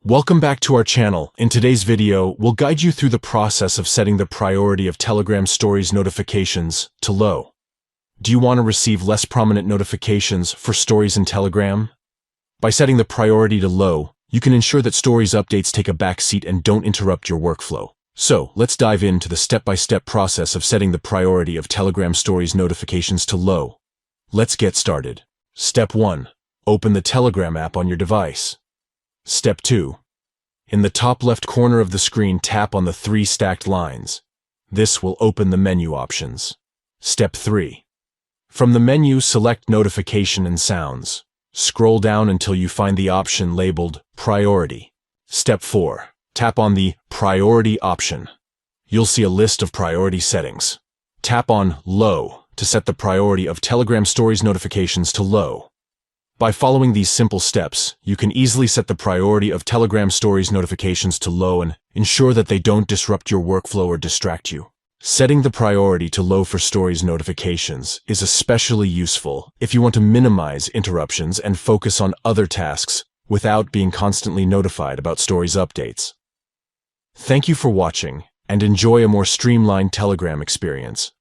Welcome back to our channel. In today's video, we'll guide you through the process of setting the priority of Telegram Stories notifications to low. Do you want to receive less prominent notifications for stories in Telegram? By setting the priority to low, you can ensure that Stories updates take a back seat and don't interrupt your workflow. So, let's dive into the step-by-step process of setting the priority of Telegram Stories notifications to low. Let's get started. Step 1. Open the Telegram app on your device. Step 2. In the top left corner of the screen, tap on the 3 stacked lines. This will open the menu options. Step 3. From the menu, select Notification and Sounds. Scroll down until you find the option labeled Priority. Step 4. Tap on the Priority option. You'll see a list of priority settings. Tap on Low to set the priority of Telegram Stories notifications to low. By following these simple steps, you can easily set the priority of Telegram Stories notifications to low and ensure that they don't disrupt your workflow or distract you. Setting the priority to low for Stories notifications is especially useful if you want to minimize interruptions and focus on other tasks without being constantly notified about Stories updates. Thank you for watching, and enjoy a more streamlined Telegram experience.